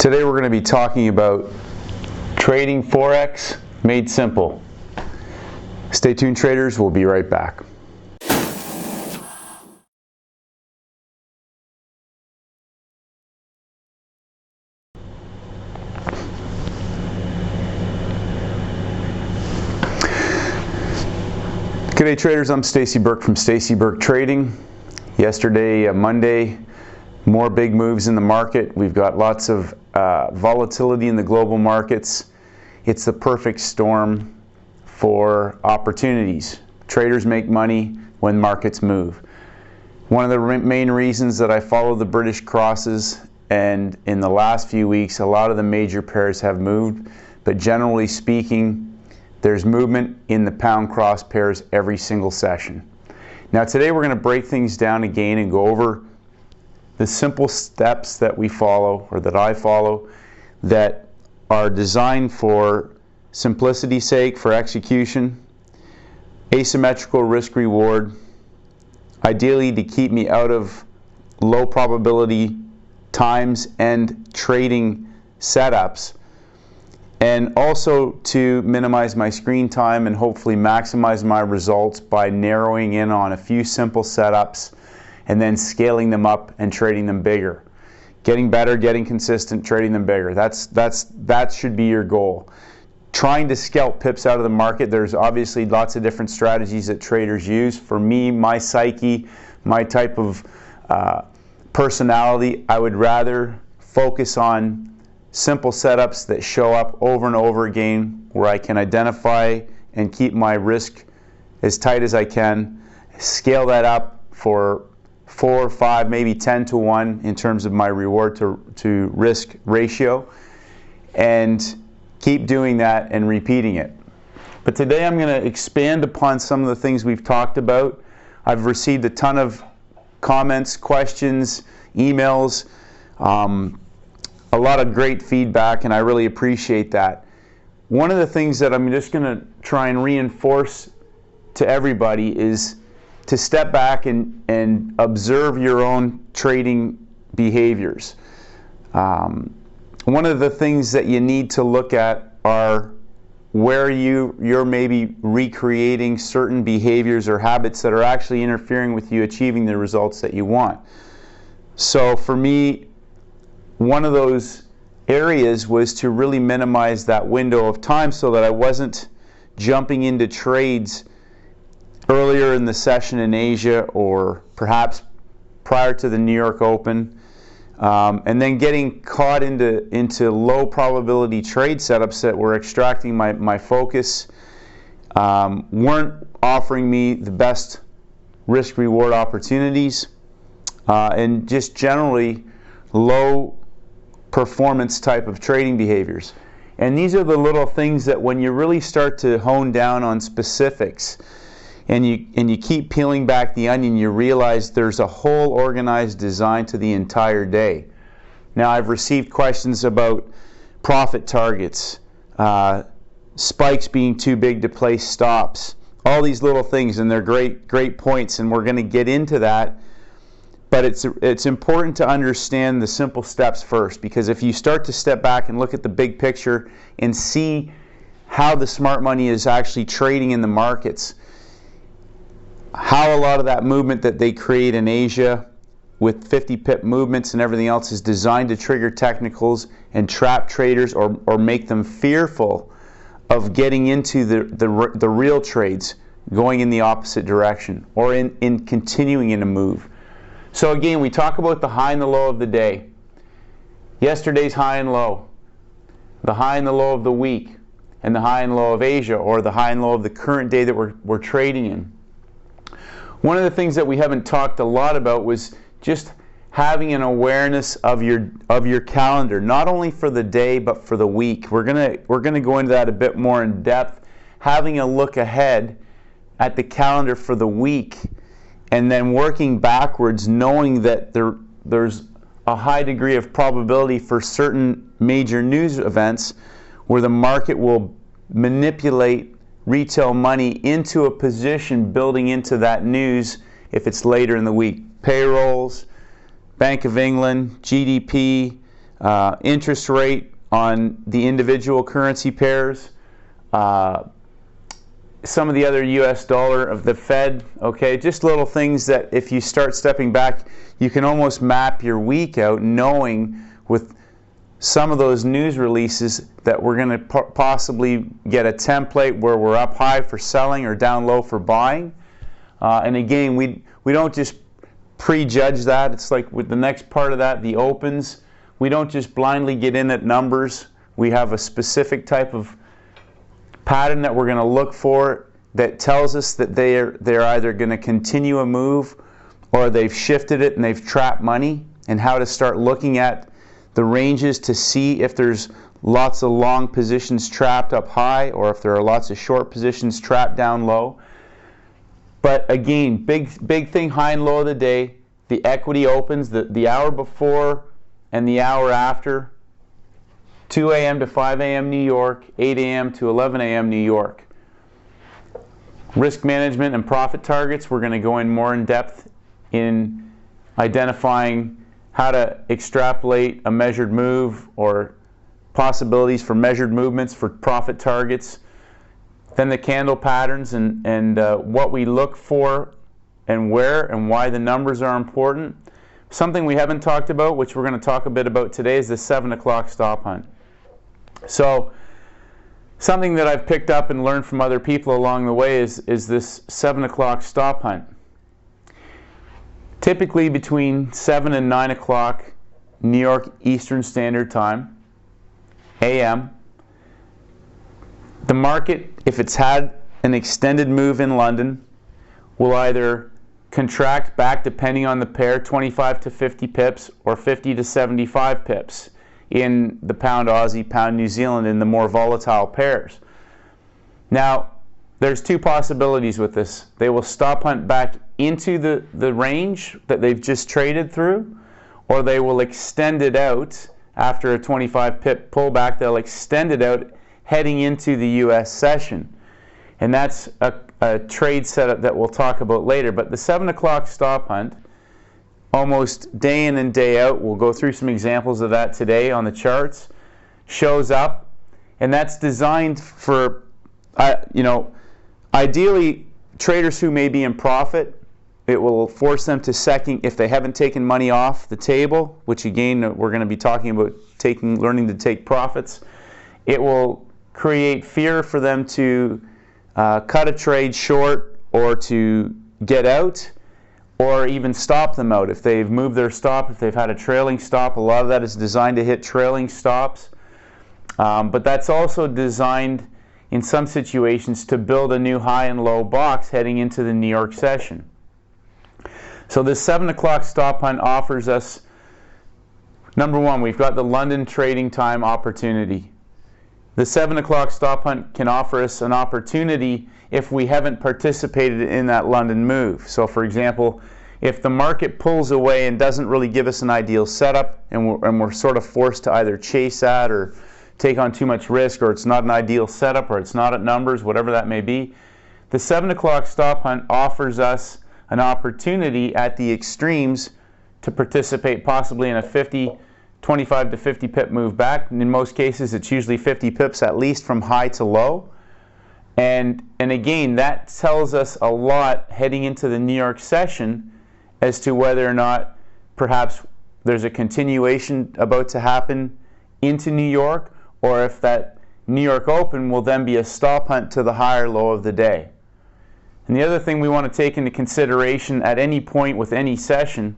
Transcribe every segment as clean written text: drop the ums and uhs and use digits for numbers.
Today we're going to be talking about trading Forex made simple. Stay tuned, traders. We'll be right back. Good day, traders. I'm Stacey Burke from Stacey Burke Trading. Yesterday, Monday, more big moves in the market. We've got lots of volatility in the global markets. It's the perfect storm for opportunities. Traders make money when markets move. One of the main reasons that I follow the British crosses, and in the last few weeks, a lot of the major pairs have moved, but generally speaking, there's movement in the pound cross pairs every single session. Now today we're going to break things down again and go over the simple steps that we follow, or that I follow, that are designed for simplicity's sake, for execution, asymmetrical risk reward, ideally to keep me out of low probability times and trading setups, and also to minimize my screen time and hopefully maximize my results by narrowing in on a few simple setups and then scaling them up and trading them bigger. Getting better, getting consistent, trading them bigger. That should be your goal. Trying to scalp pips out of the market, there's obviously lots of different strategies that traders use. For me, my psyche, my type of personality, I would rather focus on simple setups that show up over and over again, where I can identify and keep my risk as tight as I can, scale that up for 4, 5, maybe 10 to 1 in terms of my reward to risk ratio, and keep doing that and repeating it. But today I'm going to expand upon some of the things we've talked about. I've received a ton of comments, questions, emails, a lot of great feedback, and I really appreciate that. One of the things that I'm just going to try and reinforce to everybody is to step back and observe your own trading behaviors. One of the things that you need to look at are where you're maybe recreating certain behaviors or habits that are actually interfering with you achieving the results that you want. So for me, one of those areas was to really minimize that window of time so that I wasn't jumping into trades earlier in the session in Asia, or perhaps prior to the New York Open, and then getting caught into low probability trade setups that were extracting my focus, weren't offering me the best risk reward opportunities, and just generally low performance type of trading behaviors. And these are the little things that when you really start to hone down on specifics, and you keep peeling back the onion, you realize there's a whole organized design to the entire day. Now, I've received questions about profit targets, spikes being too big to place stops, all these little things, and they're great points, and we're going to get into that. But it's important to understand the simple steps first, because if you start to step back and look at the big picture and see how the smart money is actually trading in the markets, how a lot of that movement that they create in Asia with 50 pip movements and everything else is designed to trigger technicals and trap traders, or make them fearful of getting into the real trades, going in the opposite direction, or in continuing in a move. So again, we talk about the high and the low of the day. Yesterday's high and low, the high and the low of the week, and the high and low of Asia, or the high and low of the current day that we're trading in. One of the things that we haven't talked a lot about was just having an awareness of your calendar, not only for the day but for the week. We're gonna go into that a bit more in depth, having a look ahead at the calendar for the week, and then working backwards, knowing that there's a high degree of probability for certain major news events where the market will manipulate retail money into a position building into that news if it's later in the week. Payrolls, Bank of England, GDP, interest rate on the individual currency pairs, some of the other US dollar of the Fed, okay? Just little things that if you start stepping back, you can almost map your week out knowing with some of those news releases that we're going to possibly get a template where we're up high for selling or down low for buying. And again, we don't just prejudge that. It's like with the next part of that, the opens. We don't just blindly get in at numbers. We have a specific type of pattern that we're going to look for that tells us that they're either going to continue a move or they've shifted it and they've trapped money, and how to start looking at the ranges to see if there's lots of long positions trapped up high or if there are lots of short positions trapped down low. But again, big thing, high and low of the day, the equity opens, the hour before and the hour after, 2 a.m. to 5 a.m. New York, 8 a.m. to 11 a.m. New York. Risk management and profit targets, we're going to go in more in depth in identifying how to extrapolate a measured move or possibilities for measured movements for profit targets. Then the candle patterns and what we look for and where and why the numbers are important. Something we haven't talked about, which we're going to talk a bit about today, is the 7 o'clock stop hunt. So something that I've picked up and learned from other people along the way is this 7 o'clock stop hunt. Typically between 7 and 9 o'clock New York Eastern Standard Time, AM, the market, if it's had an extended move in London, will either contract back, depending on the pair, 25 to 50 pips or 50 to 75 pips in the pound Aussie, pound New Zealand, in the more volatile pairs. Now, there's two possibilities with this. They will stop hunt back into the range that they've just traded through, or they will extend it out after a 25 pip pullback. They'll extend it out heading into the US session. And that's a trade setup that we'll talk about later. But the 7 o'clock stop hunt, almost day in and day out, we'll go through some examples of that today on the charts, shows up, and that's designed for, ideally, traders who may be in profit. It will force them to second if they haven't taken money off the table, which again we're going to be talking about learning to take profits. It will create fear for them to cut a trade short or to get out, or even stop them out. If they've moved their stop, if they've had a trailing stop, a lot of that is designed to hit trailing stops. But that's also designed in some situations to build a new high and low box heading into the New York session. So this 7 o'clock stop hunt offers us, number one, we've got the London trading time opportunity. The 7 o'clock stop hunt can offer us an opportunity if we haven't participated in that London move. So for example, if the market pulls away and doesn't really give us an ideal setup, and we're sort of forced to either chase that or take on too much risk, or it's not an ideal setup, or it's not at numbers, whatever that may be, the 7 o'clock stop hunt offers us an opportunity at the extremes to participate possibly in a 25 to 50 pip move back. In most cases, it's usually 50 pips at least from high to low. And again, that tells us a lot heading into the New York session as to whether or not perhaps there's a continuation about to happen into New York, or if that New York Open will then be a stop hunt to the high or low of the day. And the other thing we want to take into consideration at any point with any session,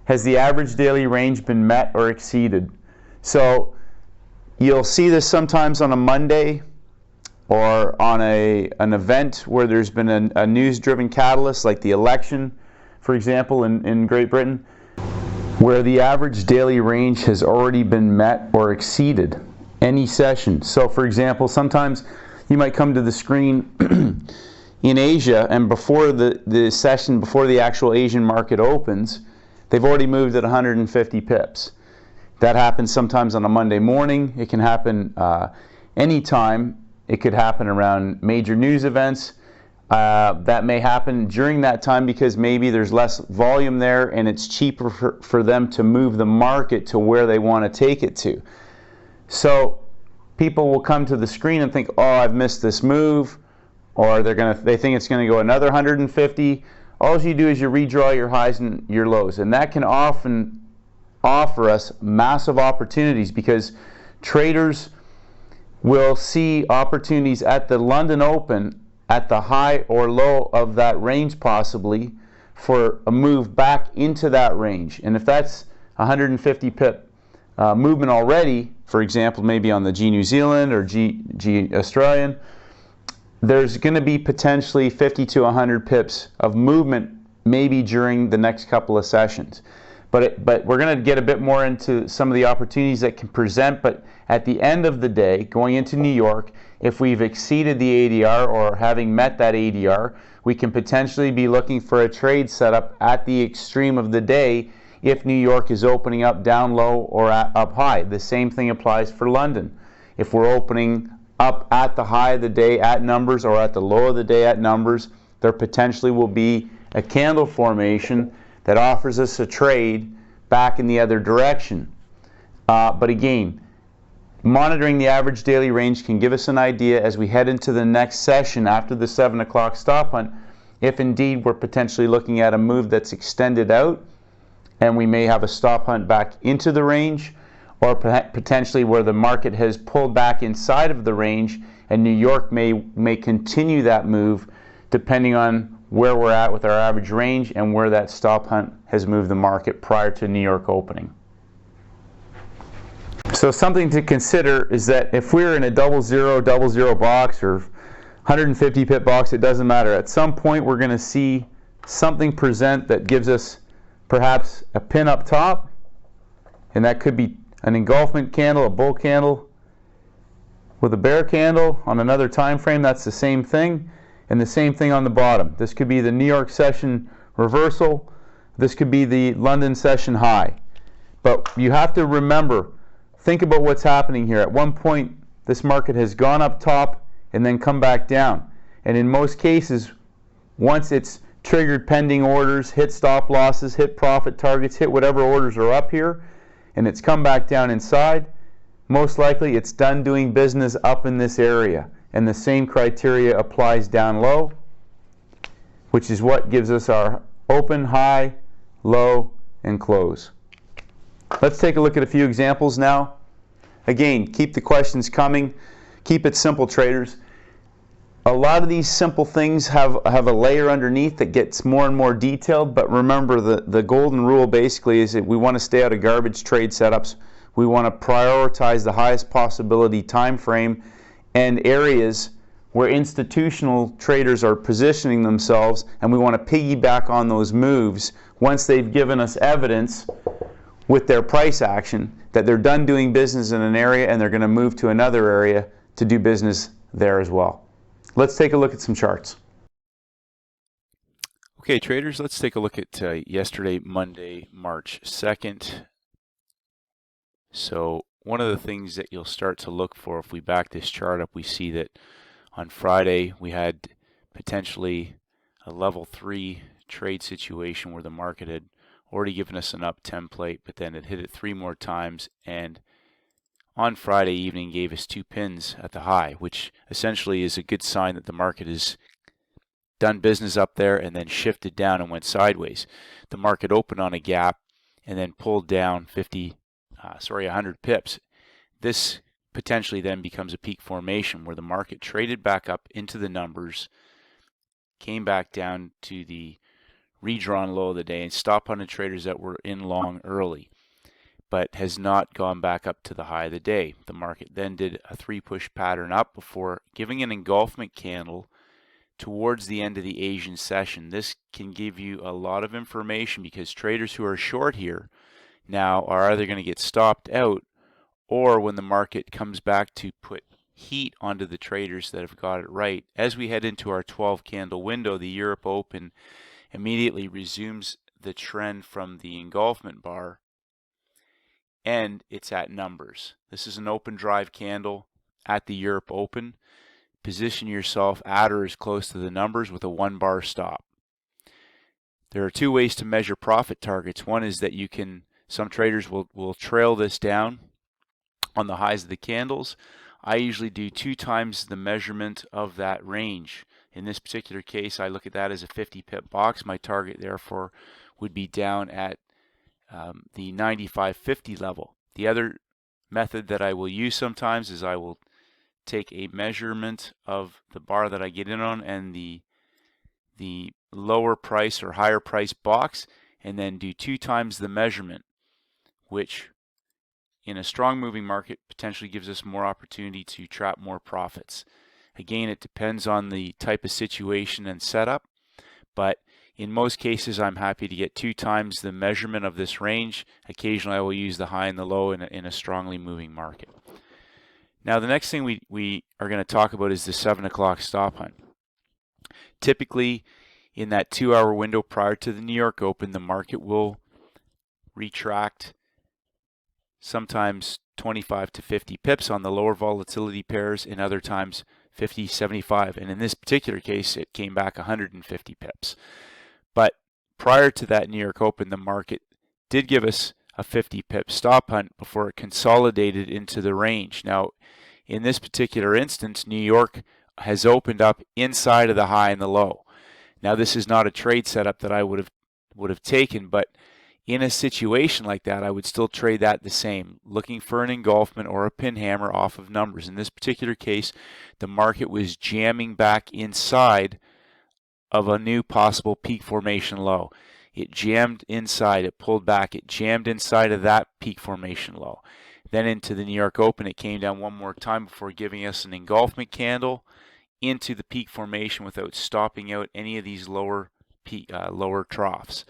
has the average daily range been met or exceeded? So you'll see this sometimes on a Monday or on an event where there's been a news-driven catalyst like the election, for example, in Great Britain, where the average daily range has already been met or exceeded any session. So for example, sometimes you might come to the screen in Asia, and before the session, before the actual Asian market opens, they've already moved at 150 pips. That happens sometimes on a Monday morning. It can happen anytime. It could happen around major news events. That may happen during that time because maybe there's less volume there and it's cheaper for them to move the market to where they want to take it to. So people will come to the screen and think, oh, I've missed this move, or they think it's going to go another 150. All you do is you redraw your highs and your lows, and that can often offer us massive opportunities because traders will see opportunities at the London Open at the high or low of that range possibly for a move back into that range. And if that's 150 pip movement already, for example, maybe on the G New Zealand or G Australian, there's going to be potentially 50 to 100 pips of movement maybe during the next couple of sessions. But we're going to get a bit more into some of the opportunities that can present. But at the end of the day, going into New York, if we've exceeded the ADR or having met that ADR, we can potentially be looking for a trade setup at the extreme of the day if New York is opening up down low or up high. The same thing applies for London. If we're opening up at the high of the day at numbers or at the low of the day at numbers, there potentially will be a candle formation that offers us a trade back in the other direction. But again, monitoring the average daily range can give us an idea as we head into the next session after the 7 o'clock stop hunt, if indeed we're potentially looking at a move that's extended out and we may have a stop hunt back into the range, or potentially where the market has pulled back inside of the range and New York may continue that move depending on where we're at with our average range and where that stop hunt has moved the market prior to New York opening. So something to consider is that if we're in a double zero box or 150 pip box, it doesn't matter. At some point we're going to see something present that gives us perhaps a pin up top, and that could be an engulfment candle, a bull candle with a bear candle on another time frame. That's the same thing, and the same thing on the bottom. This could be the New York session reversal. This could be the London session high. But you have to remember, think about what's happening here. At one point, this market has gone up top and then come back down. And in most cases, once it's triggered pending orders, hit stop losses, hit profit targets, hit whatever orders are up here, and it's come back down inside, most likely it's done doing business up in this area. And the same criteria applies down low, which is what gives us our open, high, low, and close. Let's take a look at a few examples now. Again, keep the questions coming. Keep it simple, traders. A lot of these simple things have a layer underneath that gets more and more detailed, but remember the golden rule basically is that we want to stay out of garbage trade setups. We want to prioritize the highest possibility time frame and areas where institutional traders are positioning themselves, and we want to piggyback on those moves once they've given us evidence with their price action that they're done doing business in an area and they're going to move to another area to do business there as well. Let's take a look at some charts. Okay, traders, let's take a look at yesterday, Monday, March 2nd. So one of the things that you'll start to look for if we back this chart up, we see that on Friday we had potentially a level 3 trade situation where the market had already given us an up template, but then it hit it 3 more times, and on Friday evening gave us 2 pins at the high, which essentially is a good sign that the market has done business up there and then shifted down and went sideways. The market opened on a gap and then pulled down 100 pips. This potentially then becomes a peak formation where the market traded back up into the numbers, came back down to the redrawn low of the day and stopped on the traders that were in long early, but has not gone back up to the high of the day. The market then did a 3-push pattern up before giving an engulfment candle towards the end of the Asian session. This can give you a lot of information because traders who are short here now are either going to get stopped out, or when the market comes back to put heat onto the traders that have got it right. As we head into our 12 candle window, the Europe Open immediately resumes the trend from the engulfment bar, and it's at numbers. This is an open drive candle at the Europe Open. position yourself at or as close to the numbers with a 1-bar stop. There are 2 ways to measure profit targets. One is that some traders will trail this down on the highs of the candles. I usually do 2 times the measurement of that range. In this particular case, I look at that as a 50 pip box. My target therefore would be down at the 95.50 level. The other method that I will use sometimes is I will take a measurement of the bar that I get in on and the lower price or higher price box, and then do 2 times the measurement, which in a strong moving market potentially gives us more opportunity to trap more profits. Again, it depends on the type of situation and setup, but in most cases I'm happy to get 2 times the measurement of this range. Occasionally I will use the high and the low in a strongly moving market. Now the next thing we are going to talk about is the 7 o'clock stop hunt. Typically in that 2-hour window prior to the New York Open, the market will retract sometimes 25 to 50 pips on the lower volatility pairs, and other times 50, 75, and in this particular case it came back 150 pips. But prior to that New York Open, the market did give us a 50 pip stop hunt before it consolidated into the range. Now in this particular instance, New York has opened up inside of the high and the low. Now this is not a trade setup that I would have taken, but in a situation like that, I would still trade that the same, looking for an engulfment or a pin hammer off of numbers. In this particular case, the market was jamming back inside of a new possible peak formation low. It jammed inside, it pulled back, it jammed inside of that peak formation low. Then into the New York Open, it came down one more time before giving us an engulfment candle into the peak formation without stopping out any of these lower troughs.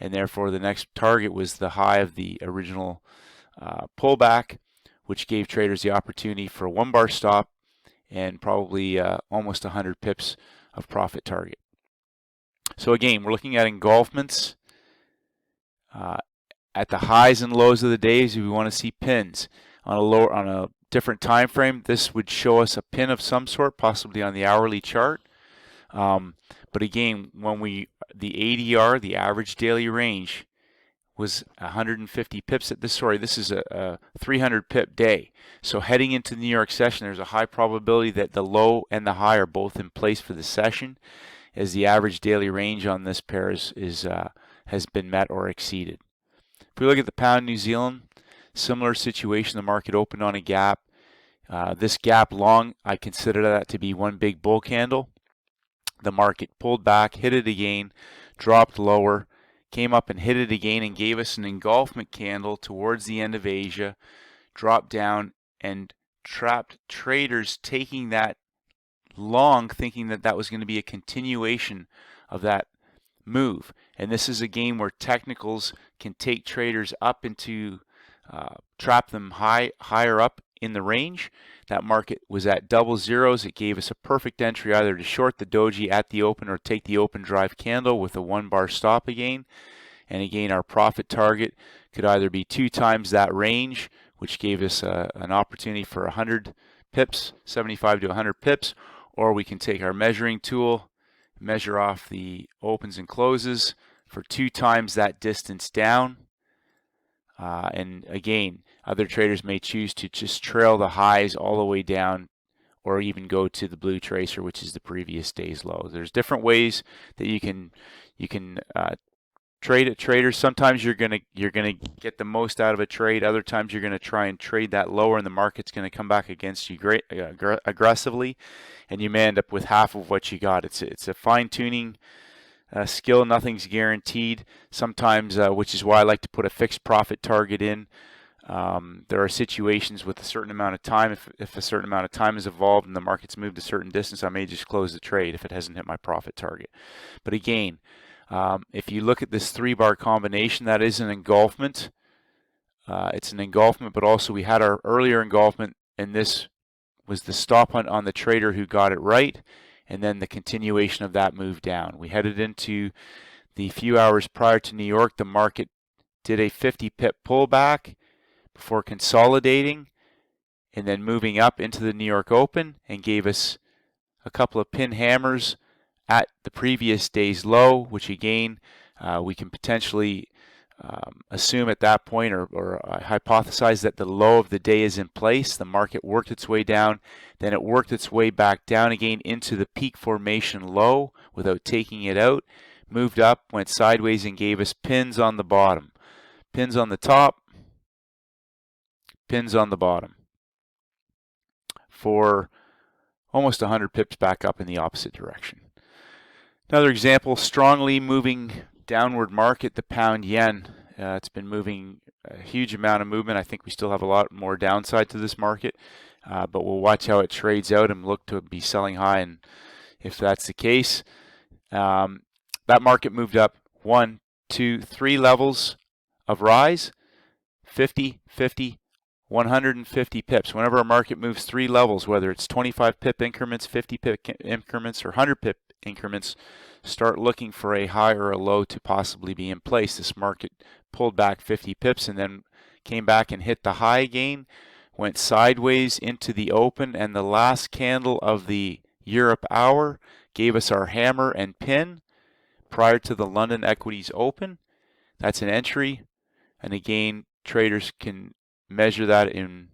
And therefore the next target was the high of the original pullback, which gave traders the opportunity for a 1-bar stop and probably almost 100 pips of profit target. So again, we're looking at engulfments at the highs and lows of the days. If we want to see pins on a different time frame, this would show us a pin of some sort, possibly on the hourly chart. But again, when the ADR, the average daily range, was 150 pips at this. This is a 300 pip day. So heading into the New York session, there's a high probability that the low and the high are both in place for the session, as the average daily range on this pair has been met or exceeded. If we look at the pound New Zealand, similar situation. The market opened on a gap. This gap long, I consider that to be one big bull candle. The market pulled back, hit it again, dropped lower, came up and hit it again and gave us an engulfment candle towards the end of Asia, dropped down and trapped traders taking that long, thinking that that was going to be a continuation of that move. And this is a game where technicals can take traders up into trap them higher up in the range. That market was at double zeros. It gave us a perfect entry either to short the doji at the open or take the open drive candle with a 1-bar stop again. And again, our profit target could either be 2 times that range, which gave us an opportunity for 100 pips, 75 to 100 pips, or we can take our measuring tool, measure off the opens and closes for 2 times that distance down. And again, other traders may choose to just trail the highs all the way down, or even go to the blue tracer, which is the previous day's low. There's different ways that you can trade at traders. Sometimes you're gonna get the most out of a trade. Other times you're gonna try and trade that lower, and the market's gonna come back against you aggressively, and you may end up with half of what you got. It's a fine-tuning skill. Nothing's guaranteed. Sometimes, which is why I like to put a fixed profit target in. There are situations with a certain amount of time. If a certain amount of time is evolved and the market's moved a certain distance, I may just close the trade if it hasn't hit my profit target. But again, if you look at this 3-bar combination, that is an engulfment. It's an engulfment, but also we had our earlier engulfment, and this was the stop hunt on the trader who got it right, and then the continuation of that move down. We headed into the few hours prior to New York. The market did a 50 pip pullback before consolidating and then moving up into the New York Open, and gave us a couple of pin hammers at the previous day's low, which again, we can potentially assume at that point or hypothesize that the low of the day is in place. The market worked its way down, then it worked its way back down again into the peak formation low without taking it out, moved up, went sideways, and gave us pins on the bottom. Pins on the top, pins on the bottom for almost 100 pips back up in the opposite direction. Another example, strongly moving downward market, the pound yen. It's been moving a huge amount of movement. I think we still have a lot more downside to this market, but we'll watch how it trades out and look to be selling high. And if that's the case, that market moved up 1, 2, 3 levels of rise, 50, 50, 150 pips. Whenever a market moves 3 levels, whether it's 25 pip increments, 50 pip increments, or 100 pip increments, start looking for a high or a low to possibly be in place. This market pulled back 50 pips and then came back and hit the high again, went sideways into the open, and the last candle of the Europe hour gave us our hammer and pin prior to the London equities open. That's an entry, and again, traders can measure that in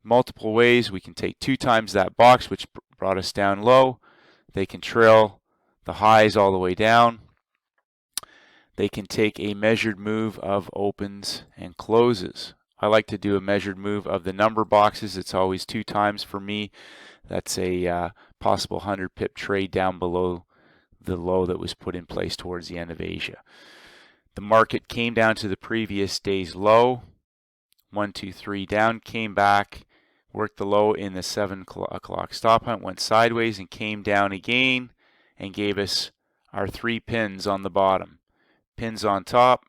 multiple ways. We can take 2 times that box, which brought us down low. They can trail the highs all the way down. They can take a measured move of opens and closes. I like to do a measured move of the number boxes. It's always 2 times for me. That's a possible 100 pip trade down below the low that was put in place towards the end of Asia. The market came down to the previous day's low, 1, 2, 3 down, came back, worked the low in the 7 o'clock stop hunt, went sideways and came down again and gave us our 3 pins on the bottom. Pins on top,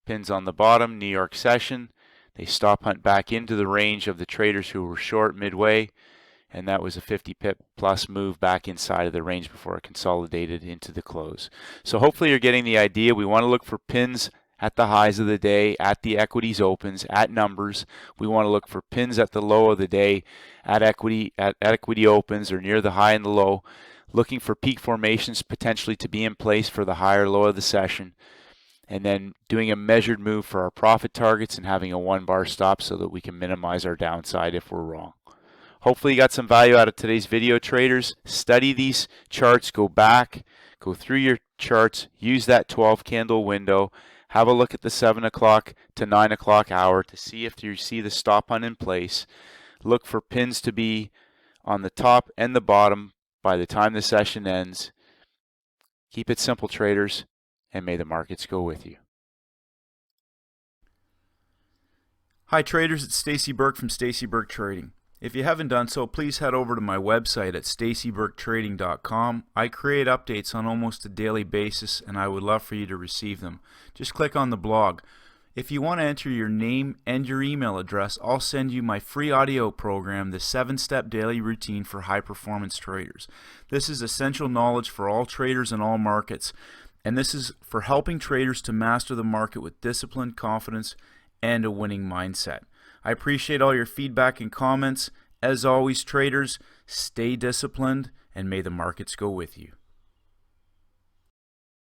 pins on the bottom, New York session. They stop hunt back into the range of the traders who were short midway, and that was a 50 pip plus move back inside of the range before it consolidated into the close. So hopefully you're getting the idea. We want to look for pins at the highs of the day, at the equities opens, at numbers. We want to look for pins at the low of the day, at equity opens, or near the high and the low, looking for peak formations potentially to be in place for the high or low of the session, and then doing a measured move for our profit targets and having a 1-bar stop so that we can minimize our downside if we're wrong. Hopefully you got some value out of today's video, traders. Study these charts, go back, go through your charts, use that 12 candle window, have a look at the 7 o'clock to 9 o'clock hour to see if you see the stop hunt in place. Look for pins to be on the top and the bottom by the time the session ends. Keep it simple, traders, and may the markets go with you. Hi traders, it's Stacey Burke from Stacey Burke Trading. If you haven't done so, please head over to my website at staceyburketrading.com. I create updates on almost a daily basis, and I would love for you to receive them. Just click on the blog. If you want to enter your name and your email address, I'll send you my free audio program, the 7-Step Daily Routine for High Performance Traders. This is essential knowledge for all traders in all markets, and this is for helping traders to master the market with discipline, confidence, and a winning mindset. I appreciate all your feedback and comments. As always, traders, stay disciplined, and may the markets go with you.